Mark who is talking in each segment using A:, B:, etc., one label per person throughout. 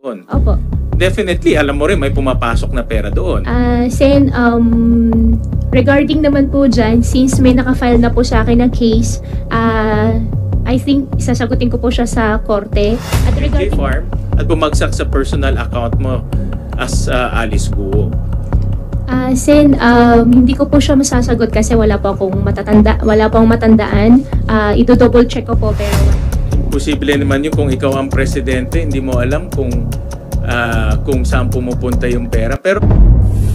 A: Opo.
B: Definitely, alam mo rin, may pumapasok na pera doon.
A: Sen, regarding naman po dyan, since may nakafile na po sa akin na case, I think sasagutin ko po siya sa korte. At regarding...
B: J-Farm at bumagsak sa personal account mo as Alice Guo.
A: Sen, hindi ko po siya masasagot kasi wala po akong matandaan. Ito-double check ko po pero...
B: Posible naman yun kung ikaw ang presidente, hindi mo alam kung saan pumupunta yung pera. Pero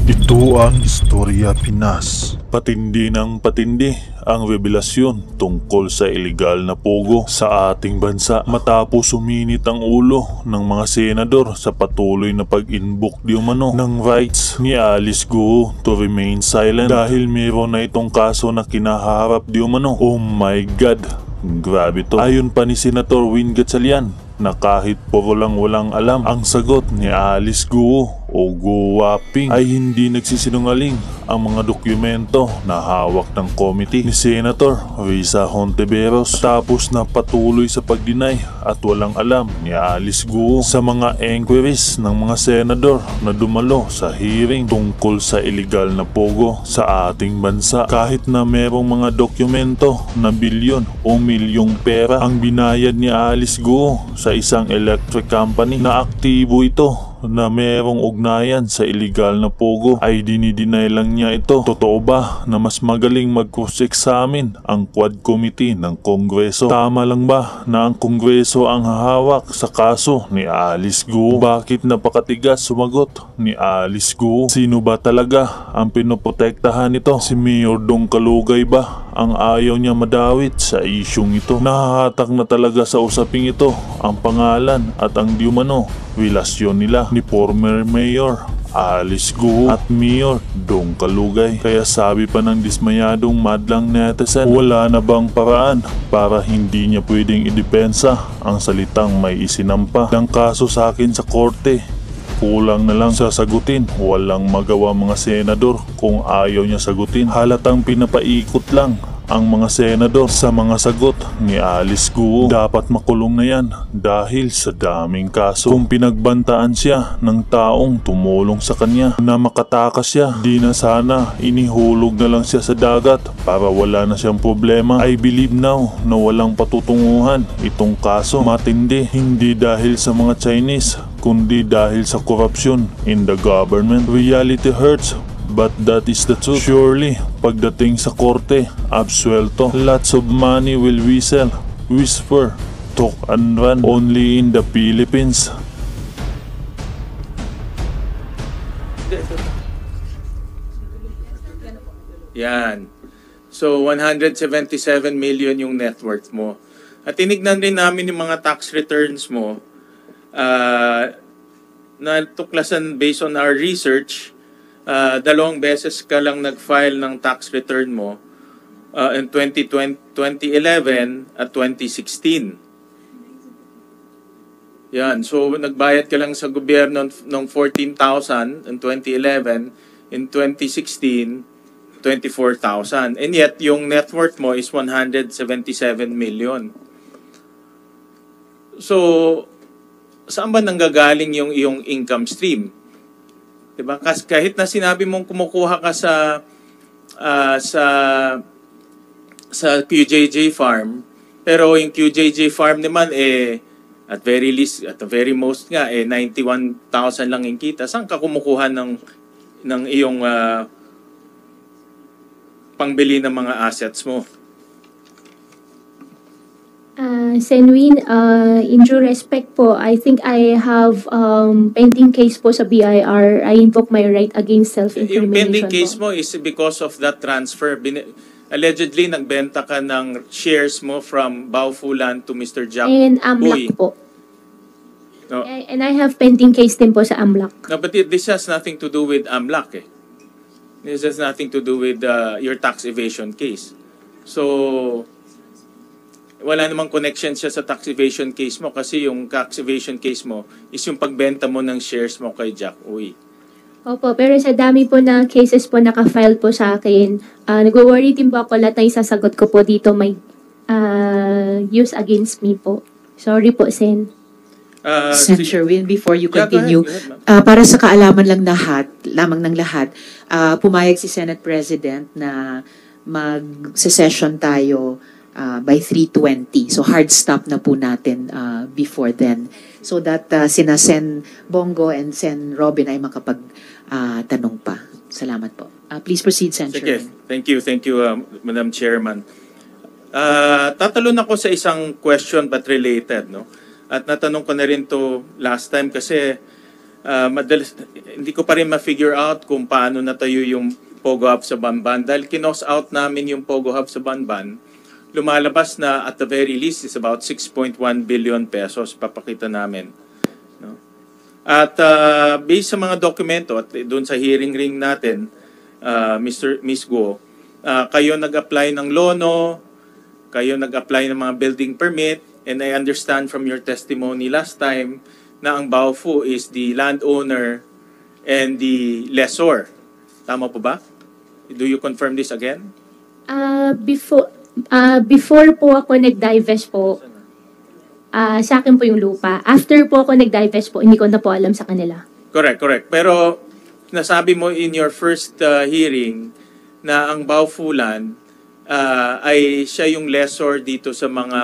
C: ito ang Istorya Pinas. Patindi ng patindi ang revelasyon tungkol sa ilegal na pogo sa ating bansa matapos suminit ang ulo ng mga senador sa patuloy na pag-invoke di umano ng rights ni Alice Guo to remain silent dahil mayroon na itong kaso na kinaharap di umano. Oh my God! Grabe to. Ayon pa ni Senator Win Gatchalian na kahit puro lang walang alam ang sagot ni Alice Guo o Guwaping ay hindi nagsisinungaling ang mga dokumento na hawak ng committee ni Senator Risa Hontiveros tapos na patuloy sa pagdinay at walang alam ni Alice Guo sa mga inquiries ng mga senador na dumalo sa hearing tungkol sa illegal na pogo sa ating bansa kahit na merong mga dokumento na bilyon o milyong pera ang binayad ni Alice Guo sa isang electric company na aktibo ito na merong ugnayan sa illegal na pogo ay dinidinay lang niya ito. Totoo ba na mas magaling mag-cross-examine ang Quad Committee ng Kongreso? Tama lang ba na ang Kongreso ang hahawak sa kaso ni Alice Guo? Bakit napakatigas sumagot ni Alice Guo? Sino ba talaga ang pinoprotektahan nito? Si Mayor Dong Kalugay ba ang ayaw niya madawit sa isyung ito? Nahahatak na talaga sa usaping ito ang pangalan at ang diumano relasyon nila ni former Mayor Alice Guo at Mayor Dong Kalugay. Kaya sabi pa ng dismayadong madlang netizen, wala na bang paraan para hindi niya pwedeng idepensa ang salitang may isinampa ng kaso sa akin sa korte? Kulang na lang sasagutin. Walang magawa mga senador kung ayaw niya sagutin. Halatang pinapaikot lang ang mga senador sa mga sagot ni Alice Guo. Dapat makulong na yan dahil sa daming kaso. Kung pinagbantaan siya ng taong tumulong sa kanya na makatakas siya, di na sana inihulog na lang siya sa dagat para wala na siyang problema. I believe now na walang patutunguhan itong kaso. Matindi, hindi dahil sa mga Chinese kundi dahil sa korupsyon in the government. Reality hurts, but that is the truth. Surely, pagdating sa korte, absuelto. Lots of money will whisper, talk and run only in the Philippines.
B: Yan. So, 177 million yung net worth mo. At tinignan din namin yung mga tax returns mo na tuklasan based on our research. Dalawang beses ka lang nag-file ng tax return mo in 2011 at 2016. Yan. So, nagbayad ka lang sa gobyerno ng 14,000 in 2011. In 2016, 24,000. And yet, yung net worth mo is 177 million. So, saan ba nanggagaling yung iyong income stream? Diba? Kasi kahit na sinabi mong kumukuha ka sa QJJ farm, pero yung QJJ farm naman at very least, at the very most nga 91,000 lang yung kita. Saan ka kumukuha ng iyong pangbili ng mga assets mo?
A: Senwin, in due respect po, I think I have pending case po sa BIR. I invoke my right against self-incrimination.
B: Yung pending case mo is because of that transfer. Allegedly, nagbenta ka ng shares mo from Baofulan to Mr. Jack
A: And AMLAC po.
B: No.
A: And I have pending case din po sa AMLAC.
B: No, but this has nothing to do with AMLAC. This has nothing to do with your tax evasion case. So, wala namang connection siya sa tax evasion case mo kasi yung tax evasion case mo is yung pagbenta mo ng shares mo kay Jack Uy.
A: Opo, pero sa dami po na cases po naka-file po sa akin, nag-worry din po ako lahat na isasagot ko po dito may use against me po. Sorry po, Sen.
D: Sen. Sherwin, before you
B: Yeah, go ahead,
D: continue,
B: go ahead, ma'am.
D: para sa kaalaman lamang ng lahat, pumayag si Senate President na mag-session tayo by 3:20. So hard stop na po natin before then. So that sina Sen Bongo and Sen Robin ay makapag-tanong pa. Salamat po. Please proceed, Sen.
B: Sige,
D: Sherwin.
B: thank you, Madam Chairman. Tatalon ako sa isang question but related, no? At natanong ko na rin to last time kasi madalas, hindi ko pa rin ma-figure out kung paano natayo yung Pogo Hub sa Banban. Dahil kinos out namin yung Pogo Hub sa Banban, lumalabas na at the very least is about 6.1 billion pesos, papakita namin. No? At based sa mga dokumento at doon sa hearing ring natin, Miss Go, kayo nag-apply ng lono, kayo nag-apply ng mga building permit, and I understand from your testimony last time na ang Baofu is the landowner and the lessor. Tama po ba? Do you confirm this again?
A: Before po ako nag-divest po, sa akin po yung lupa. After po ako nag-divest po, hindi ko na po alam sa kanila.
B: Correct. Pero nasabi mo in your first hearing na ang Baofu land ay siya yung lessor dito sa mga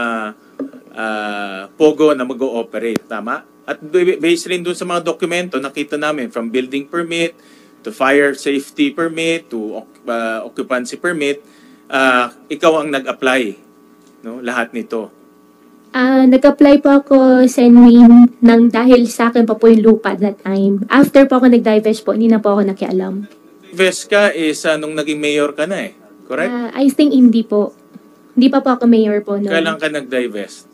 B: Pogo na mag-ooperate, tama? At based rin dun sa mga dokumento, nakita namin from building permit to fire safety permit to occupancy permit, ikaw ang nag-apply, no? Lahat nito.
A: Nag-apply po ako, Senwin, nang dahil sa akin pa po yung lupa that time. After po ako nag-divest po, hindi na po ako nakialam.
B: Veska is nung naging mayor ka na correct?
A: I think hindi po. Hindi pa po ako mayor po noon.
B: Kailan ka nag-divest?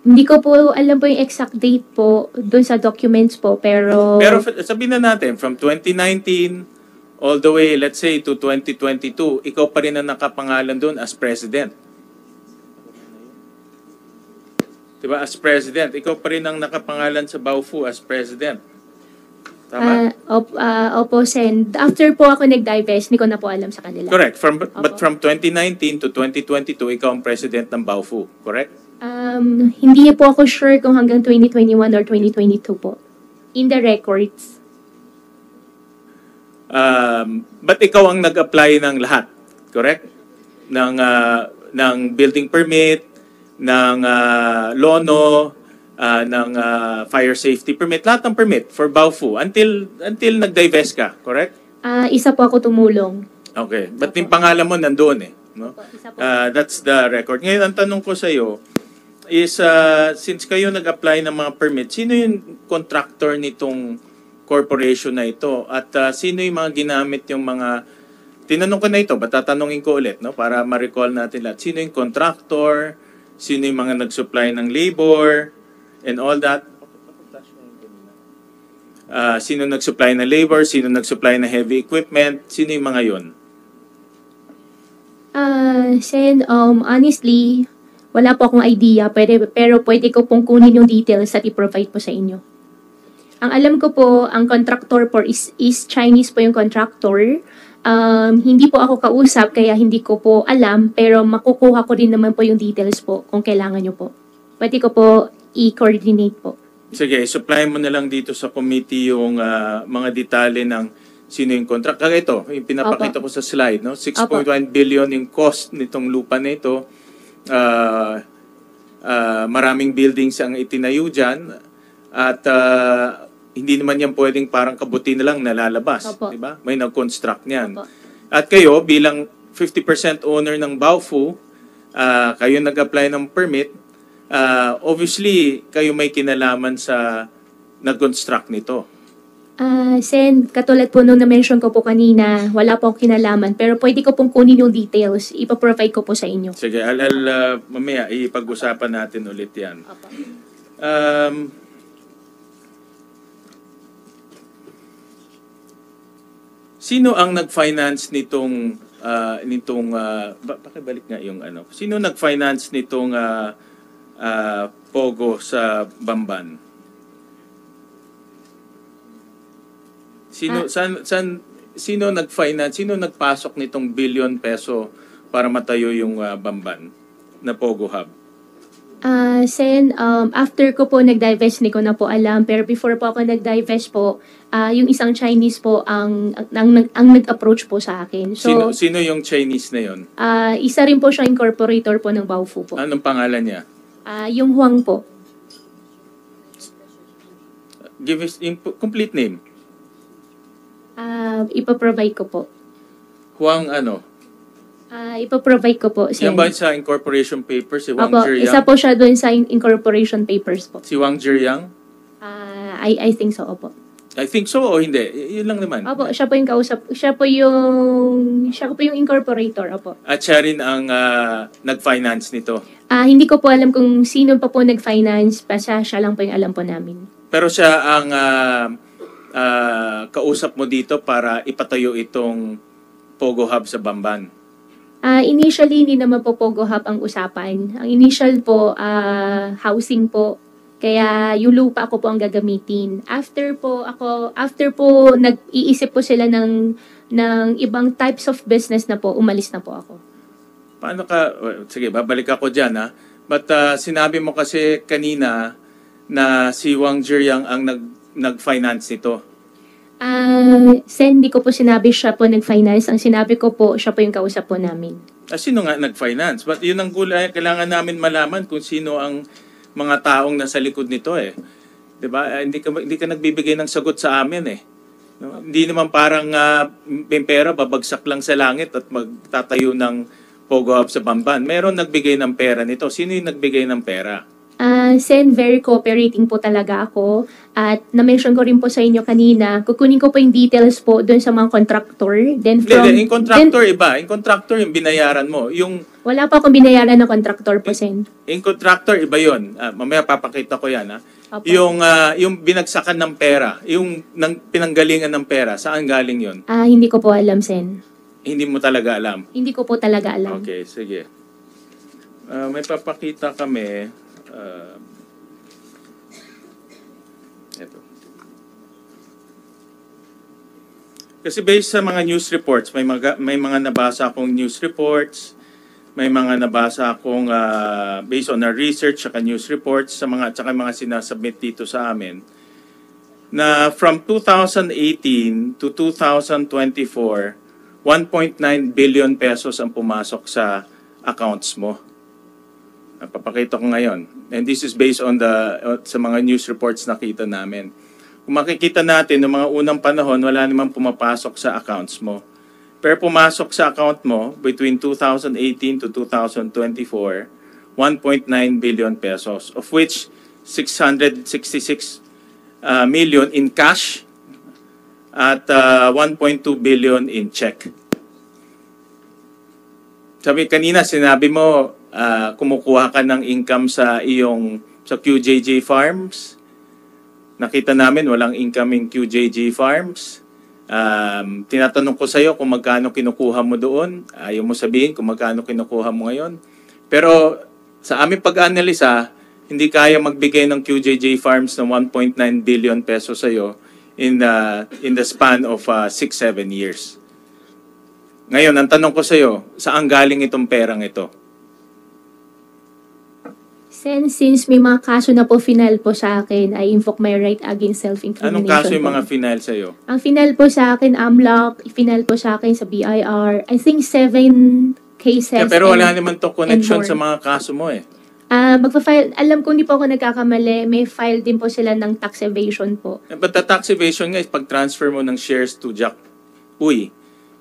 A: Hindi ko po alam po yung exact date po doon sa documents po, pero
B: sabihin na natin, from 2019 all the way, let's say, to 2022, ikaw pa rin ang nakapangalan doon as president. Diba? As president. Ikaw pa rin ang nakapangalan sa Baofu as president. Tama?
A: Opo, Sen. After po ako nag-divest, hindi ko na po alam sa kanila.
B: Correct. But from 2019 to 2022, ikaw ang president ng Baofu. Correct?
A: Hindi po ako sure kung hanggang 2021 or 2022 po. In the records.
B: But ikaw ang nag-apply ng lahat. Correct? Ng building permit, ng lono, ng fire safety permit, lahat ng permit for Baofu until nag-divest ka, correct?
A: Isa po ako tumulong.
B: Okay. But yung pangalan mo nandoon no?
A: Isa po.
B: That's the record. Ngayon, ang tanong ko sa iyo is, since kayo nag-apply ng mga permit, sino yung contractor nitong corporation na ito? At sino yung mga ginamit yung mga, tinanong ko na ito, but tatanungin ko ulit, no? Para ma-recall natin lahat. Sino yung contractor? Sino yung mga nag-supply ng labor? And all that. Sino nag-supply ng labor? Sino nag-supply ng heavy equipment? Sino yung mga yun?
A: Sen, honestly, wala po akong idea, pero pwede ko pong kunin yung details at i-provide po sa inyo. Ang alam ko po, ang contractor po is Chinese po yung contractor. Hindi po ako kausap, kaya hindi ko po alam, pero makukuha ko din naman po yung details po kung kailangan nyo po. Pwede ko po i-coordinate po.
B: Sige, supply mo na lang dito sa committee yung mga detalye ng sino yung contract. Kaya ito, yung pinapakita ko sa slide, no? 6.1 billion yung cost nitong lupa na ito. Maraming buildings ang itinayo dyan. At hindi naman yan pwedeng parang kabuti na lang nalalabas. Diba? May nag-construct niyan.
A: Opo.
B: At kayo, bilang 50% owner ng Baofu, kayo nag-apply ng permit, obviously, kayo may kinalaman sa nag-construct nito.
A: Sen, katulad po nung na-mention ko po kanina, wala po akong kinalaman, pero pwede ko pong kunin yung details, ipaprovide ko po sa inyo.
B: Sige, mamaya ipag-usapan natin ulit yan.
A: Opo.
B: Sino ang nag-finance nitong pakibalik nga yung ano. Sino nag-finance nitong Pogo sa Bamban? Sino nag-finance, sino nagpasok nitong billion peso para matayo yung Bamban na Pogo Hub?
A: Sen, after ko po nag-divest, hindi ko na po alam. Pero before po ako nag-divest po, yung isang Chinese po ang nag-approach po sa akin. So,
B: Sino yung Chinese na yon?
A: Isa rin po siya incorporator po ng Baofu po.
B: Anong pangalan niya?
A: Yung Huang po.
B: Give us yung complete name.
A: Ipaprovide ko po.
B: Huang ano?
A: Ipaprovide ko po. Sen.
B: Yan ba sa incorporation papers, si Wang
A: Opo,
B: Zhiyang?
A: isa po siya doon sa incorporation papers po.
B: Si Wang Zhiyang?
A: I think so, opo.
B: I think so o hindi? Yun lang naman.
A: Opo, siya po yung kausap. Siya po yung incorporator, opo.
B: At siya rin ang nag-finance nito.
A: Hindi ko po alam kung sino pa po nag-finance, basta siya lang po yung alam po namin.
B: Pero siya ang kausap mo dito para ipatayo itong Pogo Hub sa Bamban.
A: Initially, hindi naman po Pogo Hub ang usapan. Ang initial po, housing po. Kaya yung lupa ko po ang gagamitin. After po nag-iisip po sila ng ibang types of business na po, umalis na po ako.
B: Paano ka, sige, babalik ako dyan ha. But sinabi mo kasi kanina na si Wang Zhiyang ang nag-finance nito.
A: Sen, hindi ko po sinabi siya po nag-finance. Ang sinabi ko po, siya po yung kausap po namin.
B: Sino nga nag-finance? But yun ang kailangan namin malaman kung sino ang mga taong nasa likod nito eh. 'Di ba? Hindi ka nagbibigay ng sagot sa amin eh. No? Hindi naman parang may pera babagsak lang sa langit at magtatayo ng Pogo Hub sa Bamban. Meron nagbigay ng pera nito. Sino yung nagbigay ng pera?
A: Sen, very cooperating po talaga ako. At na-mention ko rin po sa inyo kanina, kukunin ko po yung details po doon sa mga contractor. Then
B: Yung contractor iba. Yung contractor yung binayaran mo.
A: Wala pa akong binayaran ng contractor po, Sen.
B: Yung contractor iba yun. Mamaya papakita ko yan.
A: Opo.
B: Yung binagsakan ng pera, yung pinanggalingan ng pera, saan galing yun?
A: Hindi ko po alam, Sen.
B: Hindi mo talaga alam.
A: Hindi ko po talaga alam.
B: Okay, sige. May papakita kami. Ito. Kasi based sa mga news reports, may mga nabasa akong news reports, may mga nabasa akong based on our research at news reports sa mga sinasubmit dito sa amin na from 2018 to 2024, 1.9 billion pesos ang pumasok sa accounts mo. Papakita ko ngayon. And this is based on sa mga news reports na kita namin. Kung makikita natin, noong mga unang panahon, wala namang pumapasok sa accounts mo. Pero pumasok sa account mo between 2018 to 2024, 1.9 billion pesos, of which 666 million in cash at 1.2 billion in check. Sinabi mo, kumukuha ka ng income sa QJJ Farms. Nakita namin walang income in QJJ Farms. Tinatanong ko sa iyo kung magkano kinukuha mo doon. Ayaw mo sabihin kung magkano kinukuha mo ngayon. Pero sa aming pag-analisa, hindi kaya magbigay ng QJJ Farms ng 1.9 billion pesos sa iyo in the span of 6-7 years. Ngayon, ang tanong ko sa iyo, saan galing itong perang ito?
A: Since may mga kaso na po final po sa akin, I invoke my right against self-incrimination.
B: Anong kaso yung
A: po.
B: mga final sa iyo?
A: Ang final po sa akin, AMLAC, final po sa akin sa BIR, I think 7 cases.
B: Pero wala naman to connection sa mga kaso mo eh.
A: Magpa-file, alam ko hindi po ako nagkakamali, may file din po sila ng tax evasion po.
B: But the tax evasion nga is pag-transfer mo ng shares to Jack Uy.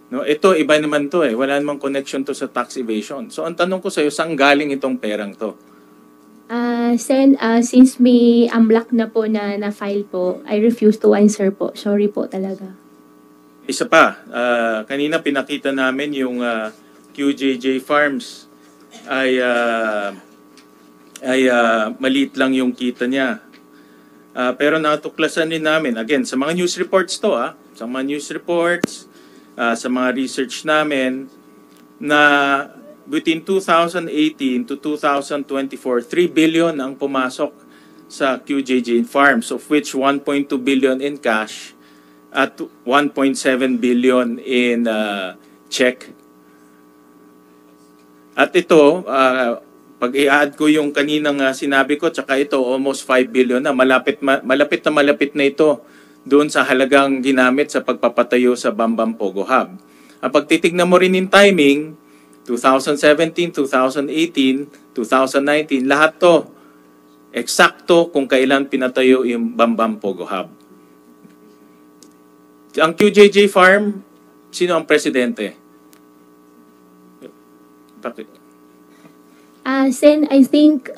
B: No, ito, iba naman to eh. Wala namang connection to sa tax evasion. So ang tanong ko sa iyo, saan galing itong perang to?
A: Since may AMLAC na po na file po, I refuse to answer po. Sorry po talaga.
B: Isa pa, kanina pinakita namin yung QJJ Farms ay maliit lang yung kita niya. Pero natuklasan din namin, again, sa mga news reports to, sa mga news reports, sa mga research namin, na between 2018 to 2024, 3 billion ang pumasok sa QJJ Farms, of which 1.2 billion in cash at 1.7 billion in check. At ito, Pag i-add ko yung kaninang sinabi ko, tsaka ito, almost 5 billion na. Malapit na ito doon sa halagang ginamit sa pagpapatayo sa Bambang Pogo Hub. Pag titignan mo rin yung timing, 2017, 2018, 2019, lahat to, eksakto kung kailan pinatayo yung Bambang Pogo Hub. Ang QJJ Farm, sino ang presidente? Bakit?
A: Sen, I think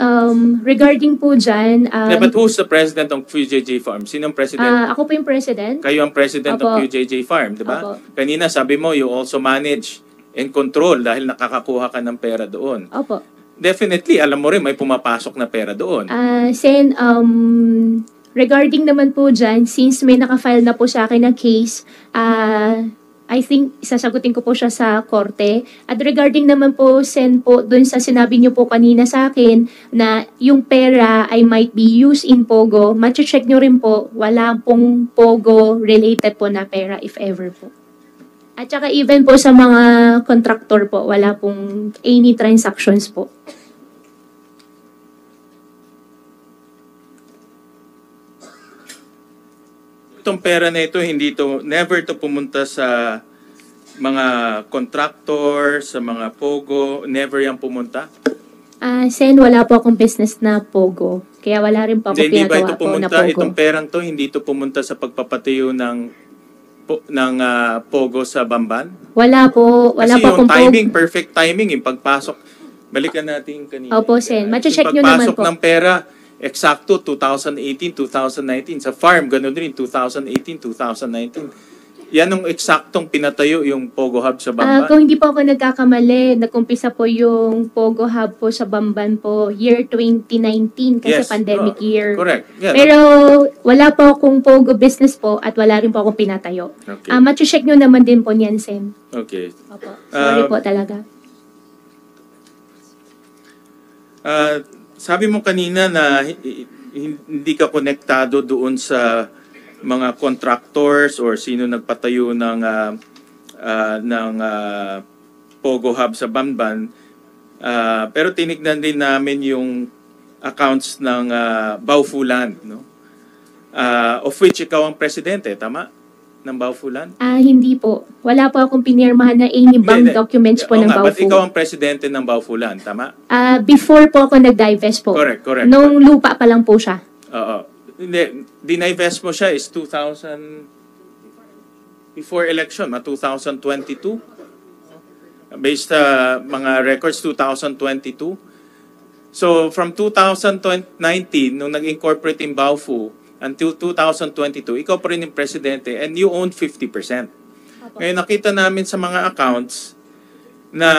A: regarding po dyan,
B: But who's the president ng QJJ Farm? Sino ang president?
A: ako po yung president.
B: Kayo ang president
A: Opo.
B: ng QJJ Farm, di ba?
A: Opo.
B: Kanina sabi mo, you also manage and control dahil nakakakuha ka ng pera doon.
A: Opo.
B: Definitely, alam mo rin, may pumapasok na pera doon.
A: Sen, regarding naman po dyan, since may nakafile na po sa akin na case, I think isasagutin ko po siya sa korte. At regarding naman po, Sen, po, dun sa sinabi niyo po kanina sa akin na yung pera ay might be used in Pogo, check niyo rin po, wala pong Pogo related po na pera if ever po. At saka even po sa mga contractor po, wala pong any transactions po.
B: Itong pera na ito, never to pumunta sa mga contractor, sa mga Pogo, never yan pumunta?
A: Sen, wala po akong business na Pogo. Kaya wala rin po ako
B: Hindi ba
A: pinagawa
B: ito
A: po na
B: pumunta,
A: Pogo.
B: itong perang to, hindi ito pumunta sa pagpapatayo ng Pogo sa Bamban?
A: Wala po
B: Kasi
A: akong
B: yung timing,
A: Pogo.
B: perfect timing, yung pagpasok, balikan natin kanina.
A: Opo, Sen. Check
B: Yung
A: nyo naman
B: pagpasok
A: po.
B: ng pera, eksakto 2018, 2019. Sa farm, ganun rin, 2018, 2019. Yan ang eksaktong pinatayo yung Pogo Hub sa Bamban.
A: Kung hindi po ako nagkakamali, nag-umpisa po yung Pogo Hub po sa Bamban po year 2019 kasi
B: Yes,
A: pandemic year.
B: Correct. Yeah.
A: Pero wala po akong Pogo business po at wala rin po akong pinatayo.
B: Okay.
A: Check nyo naman din po niyan, Sen.
B: Okay.
A: Opo. Sorry po talaga.
B: Sabi mo kanina na hindi ka konektado doon sa mga contractors or sino nagpatayo ng Pogo Hub sa Bamban. Pero tinignan din namin yung accounts ng Baofu Land, no? Of which ikaw ang presidente, tama? Ng Baofu Land?
A: Hindi po. Wala po akong pinirmahan na any bank
B: Hindi.
A: documents po
B: Oo
A: ng
B: nga, but
A: Baofu.
B: ikaw ang presidente ng Baofu Land, tama?
A: Before po ako nag-divest po.
B: Correct.
A: Nung lupa pa lang po siya.
B: Oo. Hindi, dinivest mo siya is 2000, before election, 2022. Based sa mga records, 2022. So, from 2019, nung nag-incorporate in Baofu, until 2022, ikaw pa rin yung presidente and you own 50%. Ngayon, nakita namin sa mga accounts na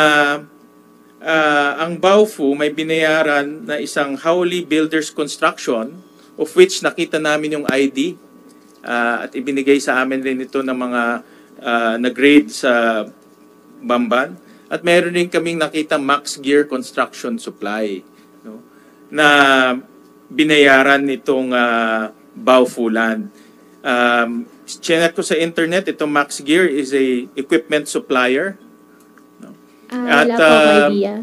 B: ang Baofu may binayaran na isang Howley Builders Construction, of which nakita namin yung ID at ibinigay sa amin rin ito ng mga nag-grade sa Bamban. At meron rin kaming nakita Max Gear Construction Supply, no, na binayaran nitong Baofu Land. Chinek ko sa internet, itong Max Gear is a equipment supplier. No?
A: Wala po akong idea.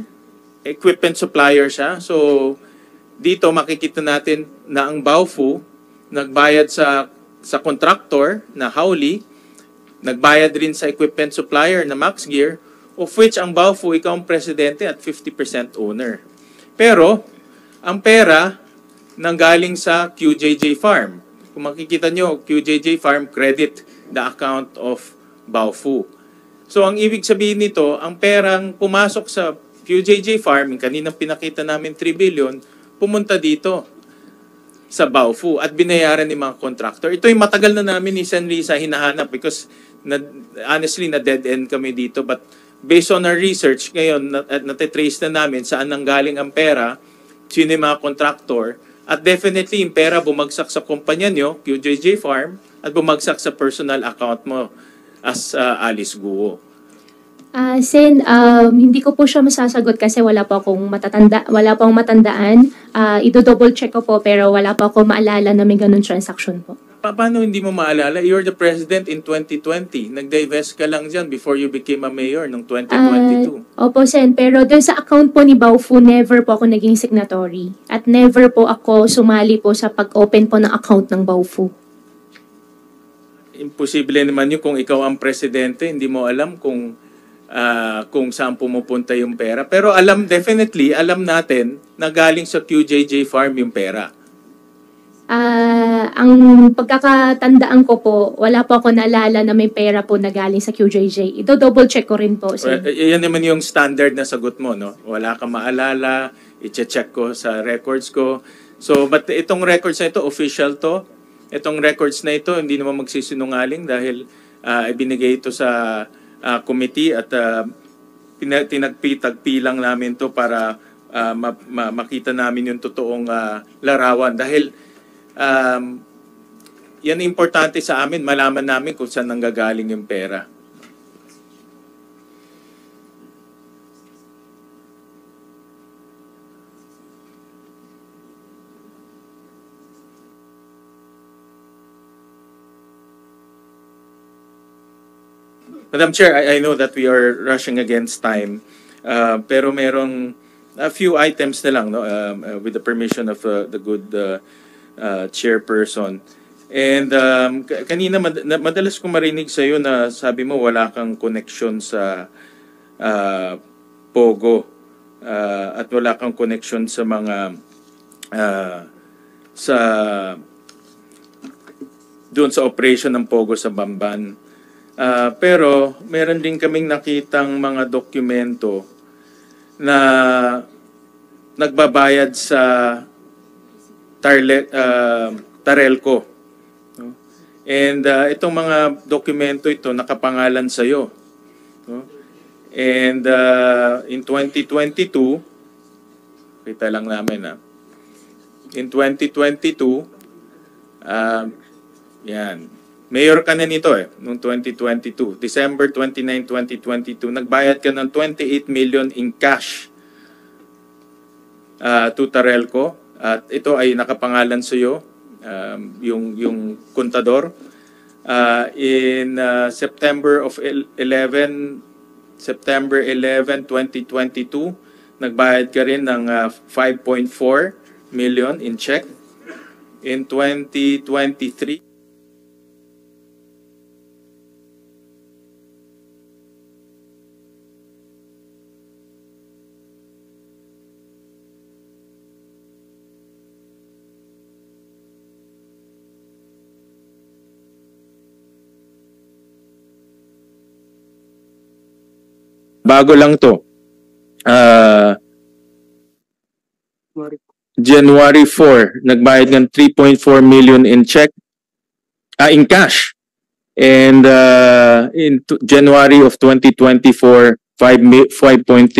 B: Equipment supplier siya. So, dito makikita natin na ang Baofu nagbayad sa contractor na Howley, nagbayad rin sa equipment supplier na Max Gear, of which ang Baofu, ikaw ang presidente at 50% owner. Pero, ang pera nanggaling sa QJJ Farm. Kung makikita nyo, QJJ Farm credit the account of Baofu. So, ang ibig sabihin nito, ang perang pumasok sa QJJ Farm, yung kaninang pinakita namin 3 billion, pumunta dito sa Baofu at binayaran ni mga contractor. Ito yung matagal na namin ni Sen. Risa hinahanap because honestly, na-dead end kami dito. But based on our research, ngayon, natitrace na namin saan nanggaling ang pera, sino yung mga contractor, at definitely yung pera bumagsak sa kumpanya nyo, QJJ Farm, at bumagsak sa personal account mo as Alice Guo.
A: Sen, hindi ko po siya masasagot kasi wala pa akong matandaan. I-double check ko po pero wala pa akong maalala na may ganun transaction po.
B: Paano hindi mo maalala? You're the president in 2020. Nag-divest ka lang dyan before you became a mayor noong 2022.
A: Opo, Sen. Pero doon sa account po ni Baofu, never po ako naging signatory. At never po ako sumali po sa pag-open po ng account ng Baofu.
B: Imposible naman yun kung ikaw ang presidente, hindi mo alam kung saan pumupunta yung pera. Pero definitely, alam natin na galing sa QJJ Farm yung pera.
A: Ang pagkakatandaan ko po, wala po ako naalala na may pera po na galing sa QJJ. Ito-double check ko rin po. Sen.
B: Yan naman yung standard na sagot mo, no? Wala kang maalala, i-check ko sa records ko. So, but itong records na ito, official to. Itong records na ito, hindi naman magsisinungaling dahil ibinigay ito sa committee at tinagpi lang namin to para makita namin yung totoong larawan. Dahil yan importante sa amin, malaman namin kung saan nanggagaling yung pera. Madam Chair, I know that we are rushing against time, pero merong a few items na lang, no, with the permission of the good chairperson. And kanina madalas ko marinig sa iyo na sabi mo wala kang connection sa Pogo at wala kang connection sa mga doon sa operation ng Pogo sa Bamban. Pero meron din kaming nakitang mga dokumento na nagbabayad sa Tarelco. No? And itong mga dokumento ito nakapangalan sa iyo. No? And in 2022, kita lang namin in 2022, yan. Mayor ka na nito noong 2022. December 29, 2022, nagbayad ka ng 28 million in cash to Tarelco. At ito ay nakapangalan sa iyo, yung kontador. In September 11, 2022, nagbayad ka rin ng 5.4 million in check. In 2023, bago lang to. January 4, nagbayad ng 3.4 million in check, in cash. And in January of 2024, 5.3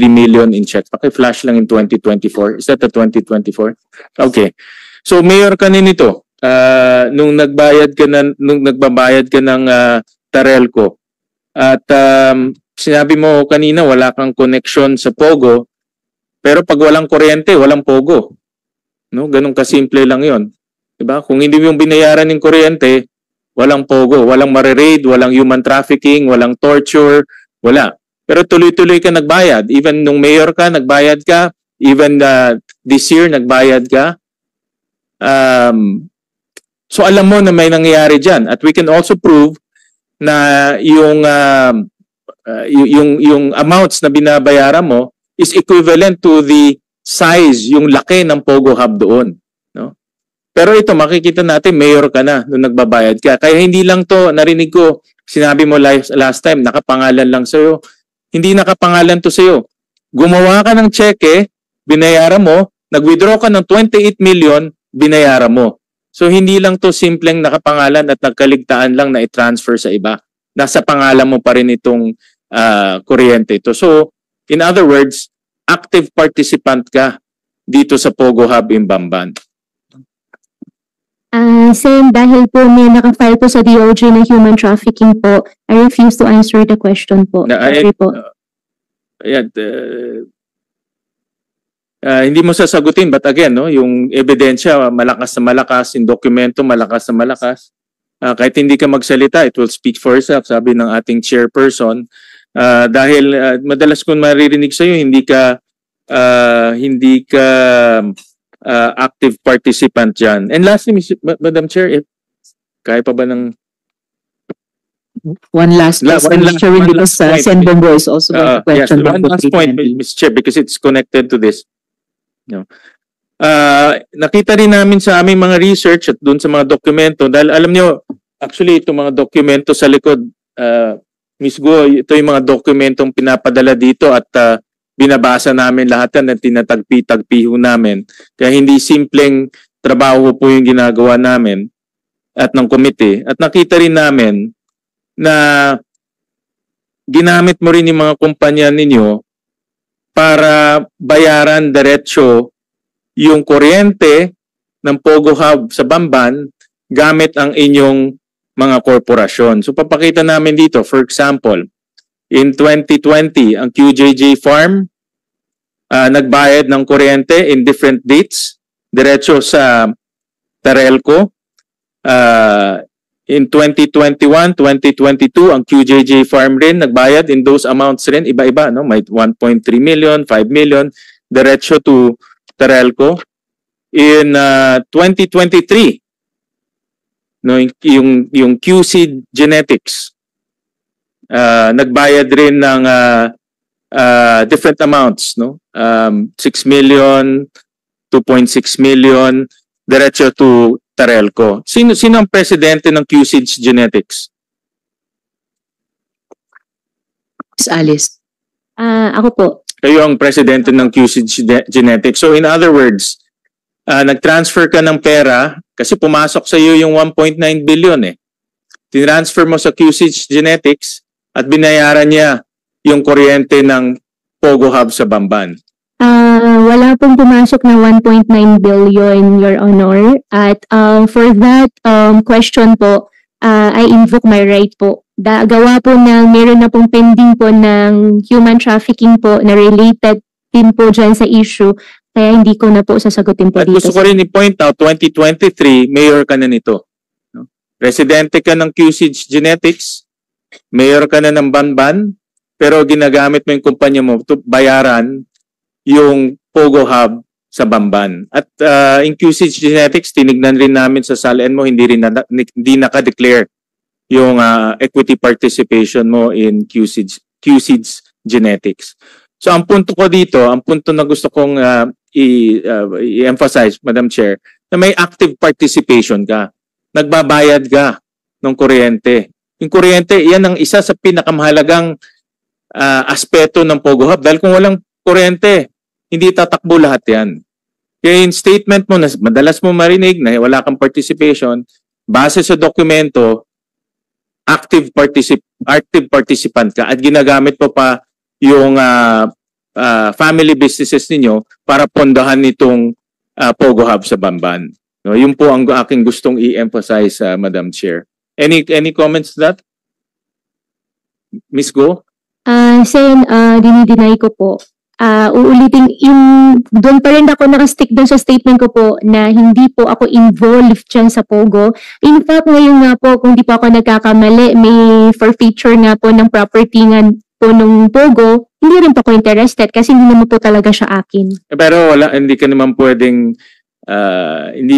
B: million in check. Paki-flash lang in 2024. Is that the 2024? Okay. So mayor ka nito nung nagbayad ka ng Tarelco. At sinabi mo kanina wala kang connection sa Pogo, pero pag walang kuryente, walang Pogo. No, ganun kasimple lang 'yon. 'Di ba? Kung hindi mo yung binayaran ng kuryente, walang Pogo, walang mare-raid, walang human trafficking, walang torture, wala. Pero tuloy-tuloy ka nagbayad. Even nung mayor ka, nagbayad ka. Even this year, nagbayad ka. So alam mo na may nangyayari dyan. At we can also prove na yung amounts na binabayaran mo is equivalent to the size, yung laki ng Pogo Hub doon. No? Pero ito, makikita natin, mayor ka na nung nagbabayad ka. Kaya hindi lang to, narinig ko, sinabi mo last time, nakapangalan lang sa'yo. Hindi nakapangalan to sa'yo. Gumawa ka ng cheque, binayaran mo, nag-withdraw ka ng 28 million, binayaran mo. So hindi lang to simpleng nakapangalan at nagkaligtaan lang na i-transfer sa iba. Nasa pangalan mo pa rin itong kuryente ito. So, in other words, active participant ka dito sa Pogo Hub in Bamban.
A: Sen, dahil po may nakafile po sa DOJ na human trafficking po, I refuse to answer the question po. Sorry po.
B: Hindi mo sasagutin, but again, no, yung ebidensya, malakas na malakas, yung dokumento, malakas na malakas. Kahit hindi ka magsalita, it will speak for itself, sabi ng ating chairperson. Dahil madalas kong maririnig sa'yo, hindi ka active participant dyan. And lastly, Madam Chair, kaya pa ba ng...
D: One last question, Mr. Chairman, because Sen. Bongo is also going to question.
B: Yes, one last point, Mr. Chair, because it's connected to this. Nakita rin namin sa aming mga research at doon sa mga dokumento, dahil alam nyo, actually, itong mga dokumento sa likod, Ms. Go, ito yung mga dokumentong pinapadala dito at binabasa namin lahat yan at tinatagpi-tagpi ho namin. Kaya hindi simpleng trabaho po yung ginagawa namin at ng komite. At nakita rin namin na ginamit mo rin yung mga kumpanya ninyo para bayaran diretso yung kuryente ng Pogo Hub sa Bamban gamit ang inyong mga korporasyon. So papakita namin dito, for example, in 2020, ang QJJ Farm nagbayad ng kuryente in different dates diretso sa Terelco. In 2021, 2022, ang QJJ Farm rin nagbayad in those amounts rin, iba-iba, no? May 1.3 million, 5 million, diretso to Terelco. In 2023, no, yung QC Genetics, nagbayad rin ng different amounts, no? 6 million, 2.6 million, diretso to Terelco. Sino ang presidente ng QC Genetics?
D: Ms. Alice.
A: Ako po.
B: Kayo ang presidente ng QC Genetics. So in other words, nag-transfer ka ng pera kasi pumasok sa iyo yung 1.9 billion eh. Tinransfer mo sa QC Genetics at binayaran niya yung kuryente ng Pogo Hub sa Bamban.
A: Wala pong pumasok na 1.9 billion, Your Honor. At for that question po, I invoke my right po. Gawa po ng meron na pong pending po ng human trafficking po na related din po dyan sa issue. Kaya hindi ko na po sasagutin po
B: At
A: dito.
B: gusto ko rin i-point out, 2023, mayor ka na nito. Residente ka ng QC Genetics, mayor ka na ng Bamban, pero ginagamit mo yung kumpanya mo to bayaran yung Pogo Hub sa Bamban. At in QC Genetics, tinignan rin namin sa salin mo, hindi naka-declare yung equity participation mo in QC Genetics. So ang punto ko dito, ang punto na gusto kong i-emphasize, Madam Chair, na may active participation ka. Nagbabayad ka ng kuryente. Yung kuryente, yan ang isa sa pinakamahalagang aspeto ng Pogo Hub. Dahil kung walang kuryente, hindi tatakbo lahat yan. Kaya yung statement mo, na madalas mo marinig na wala kang participation, base sa dokumento, active participant ka at ginagamit mo pa yung family businesses ninyo para pondahan nitong Pogo Hub sa Bamban. No, yun po ang aking gustong i-emphasize, Madam Chair. Any comments to that? Ms. Go?
A: Sen, dinideny ko po. Uulitin, doon pa rin ako nakastick doon sa statement ko po na hindi po ako involved dyan sa Pogo. In fact, ngayon nga po, kung di pa ako nagkakamali, may forfeiture nga po ng property nga po ng Pogo, hindi rin po ako interested kasi hindi naman po talaga siya akin.
B: Pero hindi ka naman pwedeng, hindi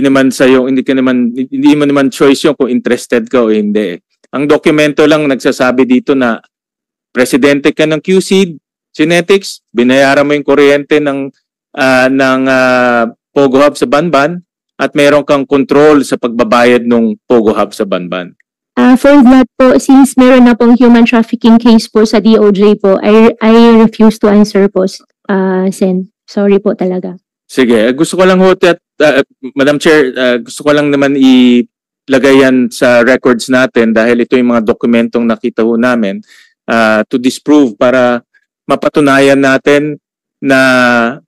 B: mo naman choice yung kung interested ka o hindi. Ang dokumento lang nagsasabi dito na presidente ka ng QC Genetics, binayaran mo yung kuryente ng Pogo Hub sa Bamban at meron kang control sa pagbabayad ng Pogo Hub sa Bamban.
A: For that po, since meron na pong human trafficking case po sa DOJ po, I refuse to answer po, Sen. Sorry po talaga.
B: Sige, gusto ko lang Madam Chair, gusto ko lang naman ilagay yan sa records natin dahil ito yung mga dokumentong nakita ho namin to disprove para mapatunayan natin na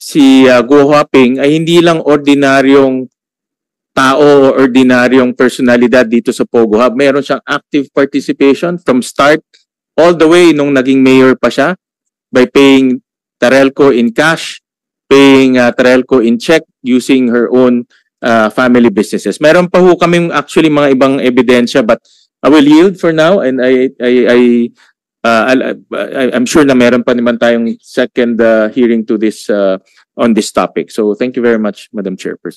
B: si Guo Huaping ay hindi lang ordinaryong tao o ordinaryong personalidad dito sa Pogo Hub. Meron siyang active participation from start all the way nung naging mayor pa siya by paying Terelco in cash, paying Terelco in check using her own family businesses. Meron pa ho kaming actually mga ibang ebidensya, but I will yield for now, and I'm sure na meron pa naman tayong second hearing to this on this topic. So thank you very much, Madam Chairperson.